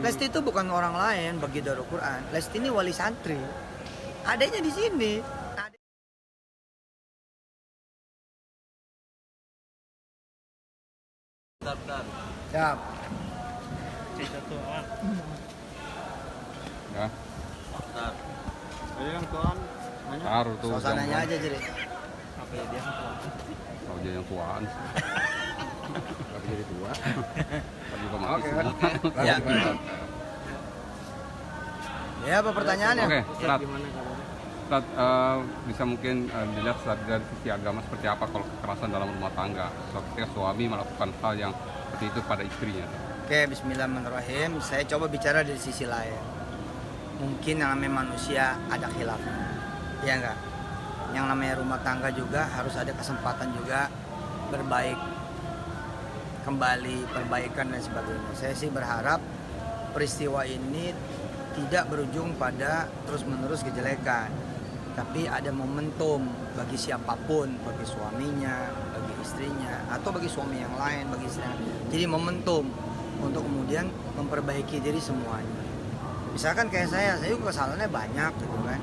Lesti itu bukan orang lain bagi Darul Quran. Lesti ini wali santri. Adanya di sini. Bentar. Siap. Cerita tuh, Wan. Ya, Bentar. Ayo yang tuan nanya. taruh tuh. Suasananya aja jadi. Apa ya dia tuan? Kalau dia yang tuaan. Tapi jadi tua. Tapi juga mati Oke, semua. Ya. Ya, apa pertanyaannya? Oke, Ya, Ustaz. gimana kabarnya? Ustaz, bisa mungkin dilihat dari sisi agama seperti apa kalau kekerasan dalam rumah tangga ketika suami melakukan hal yang seperti itu pada istrinya. Oke, bismillahirrahmanirrahim. Saya coba bicara dari sisi lain. Mungkin yang namanya manusia ada khilafnya. Ya enggak? Yang namanya rumah tangga juga harus ada kesempatan juga berbaik kembali, perbaikan dan sebagainya. Saya sih berharap peristiwa ini tidak berujung pada terus-menerus kejelekan, tapi ada momentum bagi siapapun, bagi suaminya, bagi istrinya, atau bagi suami yang lain, bagi istri yang lain. Jadi momentum untuk kemudian memperbaiki diri semuanya. Misalkan kayak saya juga kesalahannya banyak gitu kan,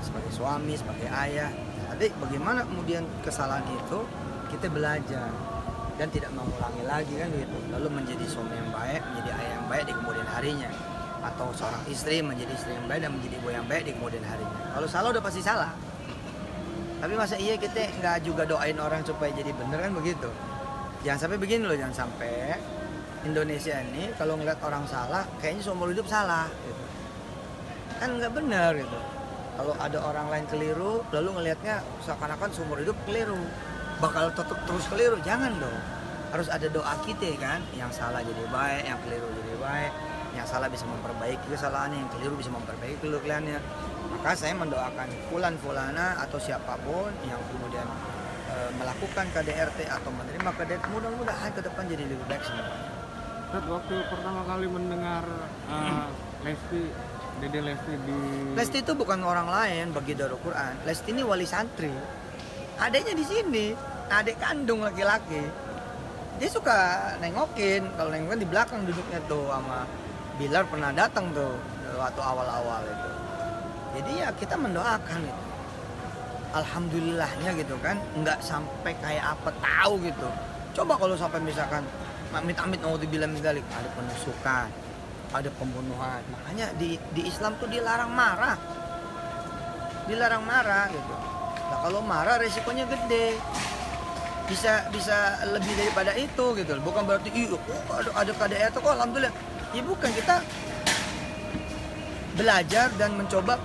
sebagai suami, sebagai ayah. Tapi bagaimana kemudian kesalahan itu kita belajar dan tidak mengulangi lagi kan gitu. Lalu menjadi suami yang baik, menjadi ayah yang baik di kemudian harinya. Atau seorang istri menjadi istri yang baik dan menjadi ibu yang baik di kemudian harinya. Kalau salah udah pasti salah. Tapi masa iya kita nggak juga doain orang supaya jadi bener kan begitu? Jangan sampai begini loh, jangan sampai Indonesia ini kalau ngeliat orang salah kayaknya seumur hidup salah gitu. Kan nggak benar gitu. Kalau ada orang lain keliru lalu ngelihatnya seakan-akan seumur hidup keliru, bakal tetap terus keliru. Jangan dong. Harus ada doa kita kan, yang salah jadi baik, yang keliru jadi baik, yang salah bisa memperbaiki kesalahannya, yang keliru bisa memperbaiki kelukliannya. Maka saya mendoakan fulana atau siapapun yang kemudian melakukan KDRT atau menerima KDRT, mudah-mudahan ke depan jadi lebih baik semuanya. Ustaz, waktu pertama kali mendengar Dede Lesti di Lesti itu bukan orang lain bagi Darul Quran. Lesti ini wali santri. Adanya di sini, adik kandung laki-laki. Dia suka nengokin, kalau nengokin di belakang duduknya tuh sama Bilar pernah datang tuh waktu awal-awal itu. Jadi ya kita mendoakan itu. Alhamdulillahnya gitu kan, nggak sampai kayak apa tahu gitu. Coba kalau sampai misalkan amit-amit naudzubillah min dzalik, ada penusukan, ada pembunuhan. Makanya di Islam tuh dilarang marah. Dilarang marah gitu. Nah, kalau marah resikonya gede. Bisa lebih daripada itu gitu. Bukan berarti ada KDRT kok alhamdulillah. Ya bukan, kita belajar dan mencoba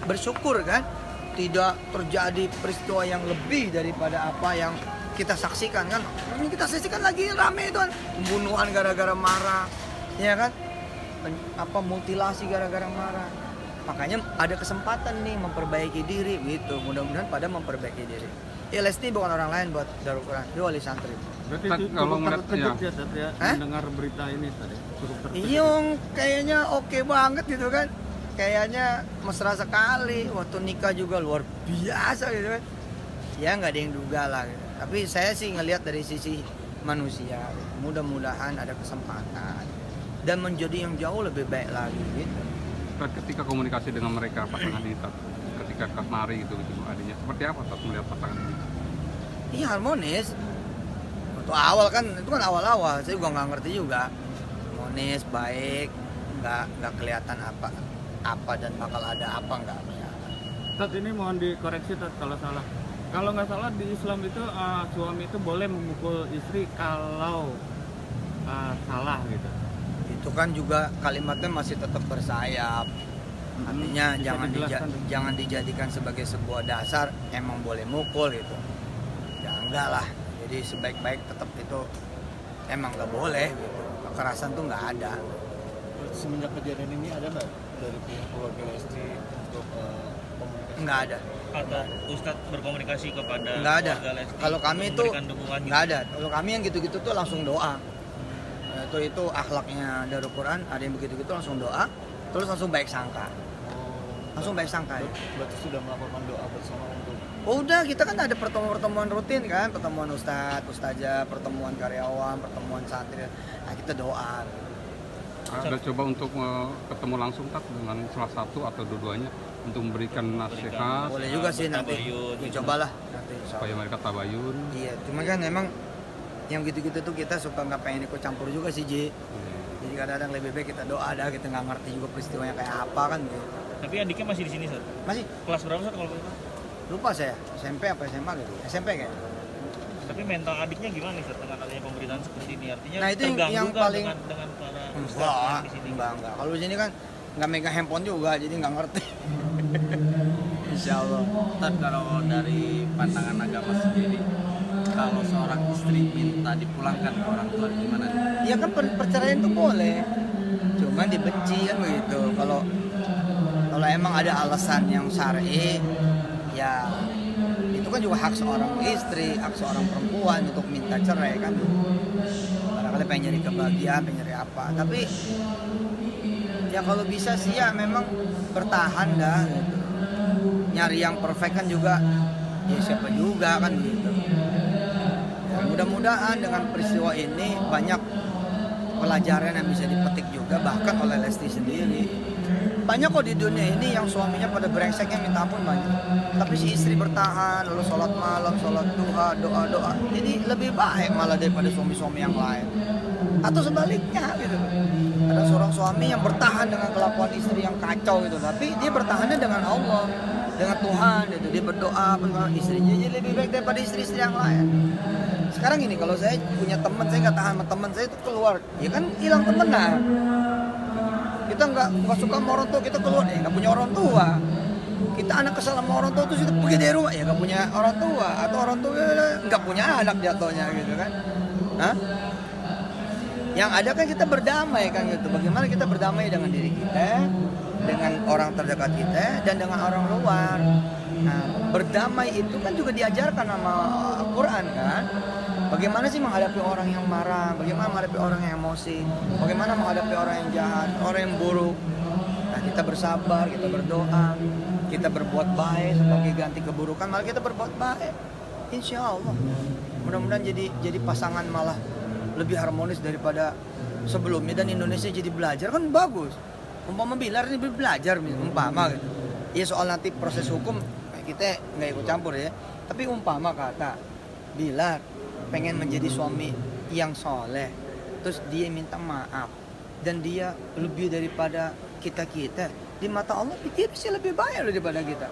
bersyukur kan, tidak terjadi peristiwa yang lebih daripada apa yang kita saksikan kan. Ini kita saksikan lagi rame itu kan, pembunuhan gara-gara marah, ya kan, mutilasi gara-gara marah. Makanya ada kesempatan nih memperbaiki diri gitu. Mudah-mudahan pada memperbaiki diri. Ya Lesti bukan orang lain buat Darul Quran, dia wali santri. Berarti Ustaz, kalau ngeliat terkejut ya mendengar berita ini tadi. Cukup terkejut. Iya, kayaknya oke banget gitu kan. Kayaknya mesra sekali. Waktu nikah juga luar biasa gitu kan. Ya nggak ada yang duga lah gitu. Tapi saya sih ngelihat dari sisi manusia, mudah-mudahan ada kesempatan dan menjadi yang jauh lebih baik lagi gitu. Ketika komunikasi dengan mereka pasangan ini, Ustaz, ketika kemari gitu adanya seperti apa Ustaz melihat pasangan ini? Iya harmonis. Waktu awal kan, itu kan awal-awal, saya juga nggak ngerti juga. Harmonis, baik, nggak kelihatan apa dan bakal ada apa nggak kelihatan. Ustaz, ini mohon dikoreksi Ustaz kalau salah. Kalau nggak salah di Islam itu suami itu boleh memukul istri kalau salah gitu. Itu kan juga kalimatnya masih tetap bersayap. Artinya jangan dijadikan sebagai sebuah dasar emang boleh mukul gitu. Ya enggak lah. Jadi sebaik-baik tetap itu emang nggak boleh gitu. Kekerasan tuh nggak ada. Semenjak kejadian ini ada nggak dari pihak keluarga Lesti untuk komunikasi? Nggak ada. Atau Ustadz berkomunikasi kepada Nggak ada. keluarga Lesti Kalau kami itu memberikan dukungan gitu? nggak ada. Kalau kami yang gitu-gitu tuh langsung doa. Itu akhlaknya Darul Quran. Ada yang begitu-gitu langsung doa, terus langsung baik sangka. Langsung baik sangka. Berarti sudah melakukan doa bersama untuk Udah, kita kan ada pertemuan-pertemuan rutin kan, pertemuan ustadz, ustazah, pertemuan karyawan, pertemuan santri. Nah, kita doa. Ada coba untuk ketemu langsung tak dengan salah satu atau dua-duanya untuk memberikan nasihat Boleh juga sih nanti. Tabayun, gitu. Cobalah nanti. supaya mereka tabayun. Iya, cuma kan memang yang gitu-gitu tuh kita suka nggak pengen ikut campur juga sih, Ji. Jadi kadang-kadang lebih baik kita doa dah, kita nggak ngerti juga peristiwanya kayak apa kan gitu. Tapi adiknya masih di sini, Sat. Masih Kelas berapa, Sat, kalau boleh tahu? lupa saya, SMP apa SMA gitu. SMP kayak. Tapi mental adiknya gimana nih, Sat, dengan adanya pemberitaan seperti ini? Artinya Nah, itu yang terganggu kah paling- dengan para ustadz Enggak, yang di sini? enggak. Kalau di sini kan nggak megang handphone juga, jadi nggak ngerti. Insya Allah. Ustaz, kalau dari pandangan agama sendiri, kalau seorang istri minta dipulangkan ke orang tua gimana? Ya kan perceraian itu boleh, cuman dibenci kan begitu. Kalau emang ada alasan yang syar'i, ya itu kan juga hak seorang istri, hak seorang perempuan untuk minta cerai kan. Barangkali pengen nyari kebahagiaan, pengen nyari apa. Tapi ya kalau bisa sih ya memang bertahan dah. Gitu. Nyari yang perfect kan juga, ya siapa juga kan gitu. Ya, mudah-mudahan dengan peristiwa ini banyak pelajaran yang bisa dipetik juga bahkan oleh Lesti sendiri. Banyak kok di dunia ini yang suaminya pada brengseknya minta ampun banyak. Tapi si istri bertahan, lalu sholat malam, sholat duha, doa-doa. Jadi lebih baik malah daripada suami-suami yang lain. Atau sebaliknya gitu. Ada seorang suami yang bertahan dengan kelakuan istri yang kacau gitu. Tapi dia bertahannya dengan Allah, dengan Tuhan gitu. Dia berdoa bersama istrinya, jadi lebih baik daripada istri-istri yang lain. Sekarang ini kalau saya punya teman, saya nggak tahan sama teman saya itu keluar, ya kan hilang temenan. Kita nggak suka sama orang tua, kita keluar, ya nggak punya orang tua. Kita anak kesal sama orang tua terus kita pergi dari rumah, ya nggak punya orang tua. Atau orang tua nggak punya anak jatuhnya gitu kan. Hah? Yang ada kan kita berdamai kan gitu. Bagaimana kita berdamai dengan diri kita, dengan orang terdekat kita, dan dengan orang luar. Nah, berdamai itu kan juga diajarkan sama Al-Quran kan. Bagaimana sih menghadapi orang yang marah, bagaimana menghadapi orang yang emosi, bagaimana menghadapi orang yang jahat, orang yang buruk. Nah, kita bersabar, kita berdoa, kita berbuat baik sebagai ganti keburukan, malah kita berbuat baik. Insya Allah. Mudah-mudahan jadi pasangan malah lebih harmonis daripada sebelumnya, dan Indonesia jadi belajar kan bagus. Umpama Bilar ini belajar umpama gitu. Ya soal nanti proses hukum kita nggak ikut campur ya. Tapi umpama kata Bilar pengen menjadi suami yang soleh, terus dia minta maaf dan dia lebih daripada kita di mata Allah, dia bisa lebih baik daripada kita.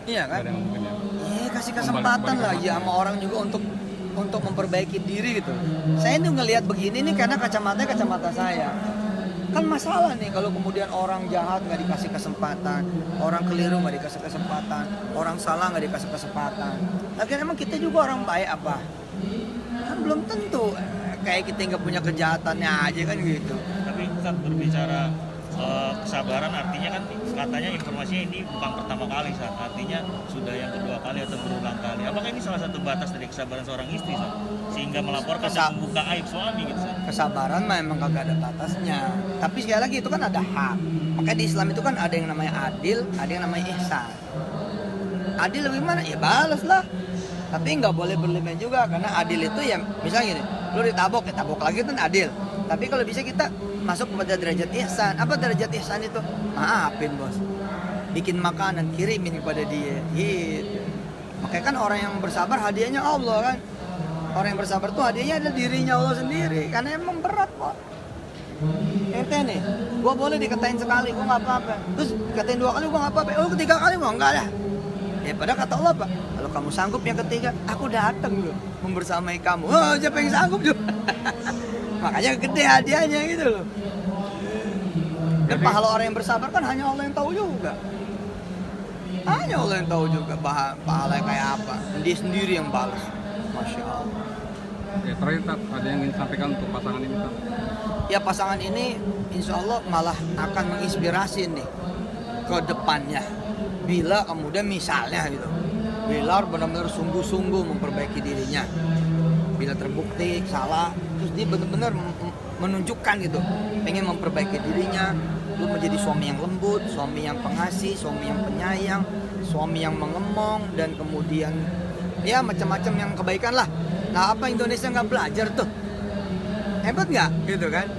Iya kan? Ada yang mungkin ya. Iya, kasih kesempatan lah ya sama orang juga untuk memperbaiki diri gitu. Saya tuh ngelihat begini nih karena kacamata saya. Kan masalah nih kalau kemudian orang jahat nggak dikasih kesempatan, orang keliru nggak dikasih kesempatan, orang salah nggak dikasih kesempatan. Lagian emang kita juga orang baik apa? Kan belum tentu. Kayak kita nggak punya kejahatannya aja kan gitu. Tapi saat berbicara kesabaran, artinya kan katanya informasinya ini bukan pertama kali, Sat. Artinya sudah yang kedua kali atau berulang kali. Apakah ini salah satu batas dari kesabaran seorang istri, Sat? Sehingga melaporkan dan membuka aib suami gitu, Sat? Kesabaran mah emang kagak ada batasnya. Tapi sekali lagi itu kan ada hak. Makanya di Islam itu kan ada yang namanya adil, ada yang namanya ihsan. Adil lebih mana? Ya balas lah. Tapi nggak boleh berlebihan juga, karena adil itu ya misalnya gini, lu ditabok, ya tabok lagi kan adil. Tapi kalau bisa kita masuk kepada derajat ihsan. Apa derajat ihsan itu? Maafin bos, bikin makanan, kirimin kepada dia gitu. Makanya kan orang yang bersabar hadiahnya Allah kan. Orang yang bersabar tuh hadiahnya adalah dirinya Allah sendiri. Karena emang berat kok. Ente nih, gua boleh dikatain sekali, gua nggak apa-apa. Terus katain 2 kali, gua nggak apa-apa. Oh, ketiga kali gua enggak lah. Ya padahal kata Allah apa? Kalau kamu sanggup yang ketiga, aku datang loh membersamai kamu. Oh, siapa yang sanggup juga? Makanya gede hadiahnya gitu loh. Dan pahala orang yang bersabar kan hanya Allah yang tahu juga. Hanya Allah yang tahu juga pahala kayak apa. Dia sendiri yang balas. Masya Allah. Oke, terakhir Tat, ada yang ingin disampaikan untuk pasangan ini Tat? Ya pasangan ini insya Allah malah akan menginspirasi nih ke depannya. Bila kemudian misalnya gitu, Bilar benar-benar sungguh-sungguh memperbaiki dirinya. Bila terbukti salah, terus dia benar-benar menunjukkan gitu, pengen memperbaiki dirinya, lu menjadi suami yang lembut, suami yang pengasih, suami yang penyayang, suami yang mengemong, dan kemudian ya macam-macam yang kebaikan lah. Nah, apa Indonesia nggak belajar tuh? Hebat nggak gitu kan?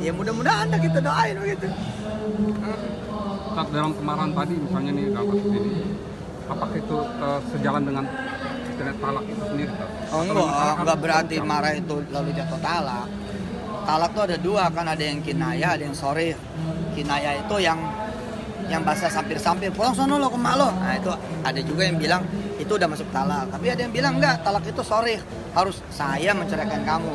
Ya mudah-mudahan dah kita doain begitu. Saat dalam kemarahan tadi misalnya nih dalam kasus ini, apakah itu sejalan dengan istilah talak itu sendiri? Pak? Oh enggak berarti marah itu lalu jatuh talak. Talak tuh ada dua kan, ada yang kinayah, ada yang sorih. Kinayah itu yang bahasa sampir-sampir, pulang sono lo ke mak lo. Nah itu ada juga yang bilang itu udah masuk talak. Tapi ada yang bilang enggak, talak itu sorih, harus saya menceraikan kamu.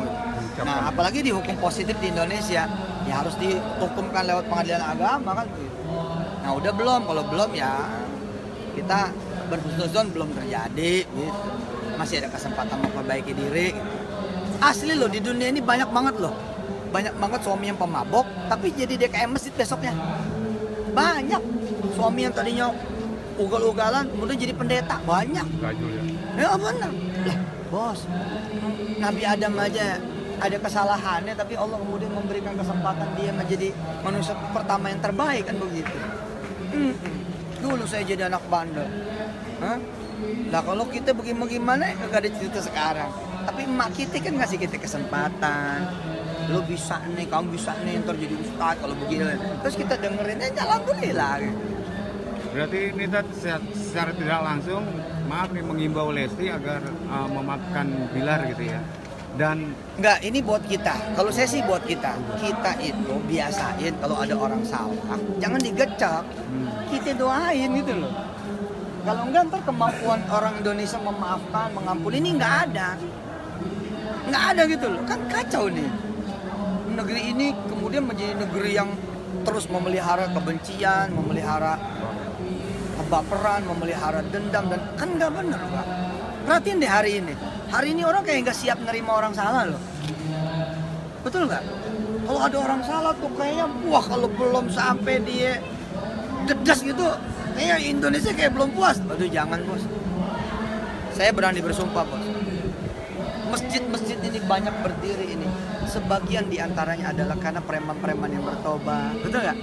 Nah apalagi di hukum positif di Indonesia, ya harus dihukumkan lewat pengadilan agama kan. Nah udah belum, kalau belum ya kita berhusnuzon belum terjadi gitu. Masih ada kesempatan memperbaiki diri gitu. Asli loh, di dunia ini banyak banget loh, banyak banget suami yang pemabok tapi jadi DKM masjid besoknya. Banyak suami yang tadinya ugal-ugalan kemudian jadi pendeta, banyak. Gajul ya. Ya benar lah bos, Nabi Adam aja ada kesalahannya tapi Allah kemudian memberikan kesempatan dia menjadi manusia pertama yang terbaik kan begitu. Dulu saya jadi anak bandel. Lah kalau kita bagaimana gak ada cerita sekarang. Tapi emak kita kan ngasih kita kesempatan. Lo bisa nih, kamu bisa nih ntar jadi ustadz kalau begini. Terus kita dengerin aja alhamdulillah gitu. Berarti ini secara tidak langsung maaf nih mengimbau Lesti agar memaafkan Bilar gitu ya. Dan Enggak, ini buat kita. Kalau saya sih buat kita. Kita itu biasain kalau ada orang salah, jangan digecek. Kita doain gitu loh. Kalau enggak ntar kemampuan orang Indonesia memaafkan, mengampuni ini enggak ada. Enggak ada gitu loh. Kan kacau nih. Negeri ini kemudian menjadi negeri yang terus memelihara kebencian, memelihara kebaperan, memelihara dendam dan kan nggak benar Pak. Perhatiin deh hari ini. Hari ini orang kayak nggak siap nerima orang salah loh. Betul nggak? Kalau ada orang salah tuh kayaknya wah kalau belum sampai dia dedas gitu, kayaknya Indonesia kayak belum puas. Aduh jangan bos. Saya berani bersumpah bos. Masjid-masjid ini banyak berdiri ini. Sebagian diantaranya adalah karena preman-preman yang bertobat. Betul nggak?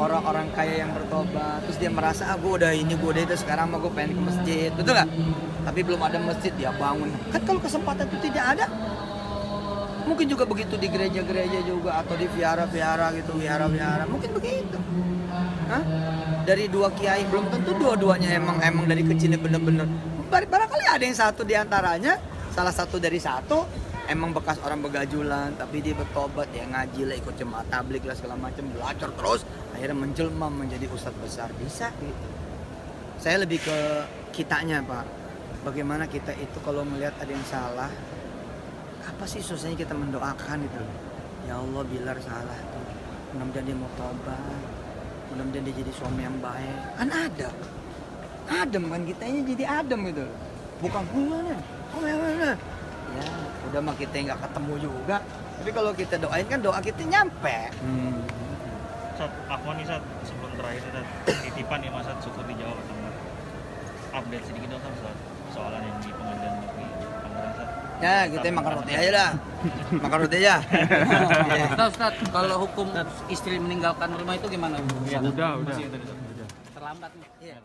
Orang-orang kaya yang bertobat. Terus dia merasa, gue udah ini, gue udah itu. Sekarang gue pengen ke masjid. Betul nggak? Tapi belum ada masjid, dia bangun. Kan kalau kesempatan itu tidak ada. Mungkin juga begitu di gereja-gereja juga. Atau di vihara-vihara gitu. Vihara-vihara. Mungkin begitu. Hah? Dari dua kiai, belum tentu dua-duanya emang dari kecilnya bener-bener. Barangkali ada yang satu diantaranya. Salah satu dari satu emang bekas orang begajulan tapi dia bertobat, dia ngaji lah, ikut jemaat tabligh lah segala macam, belajar terus akhirnya menjelma menjadi ustadz besar, bisa gitu. Saya lebih ke kitanya Pak, bagaimana kita itu kalau melihat ada yang salah apa sih susahnya kita mendoakan gitu. Ya Allah Bilar salah tuh, mudah-mudahan dia mau tobat, mudah-mudahan dia jadi suami yang baik. Kan adem kan, kitanya jadi adem gitu, bukan gimana ya udah mah kita nggak ketemu juga, tapi kalau kita doain kan doa kita nyampe. Sat, aku nih Sat, sebelum terakhir Sat, titipan ya Mas Sat, syukur dijawab sama update sedikit dong Sat, soalan yang di pengadilan negeri Tangerang Sat. Ya kita makan roti aja dah, makan roti aja. Ustaz, kalau hukum istri meninggalkan rumah itu gimana? udah. Terlambat nih. Iya.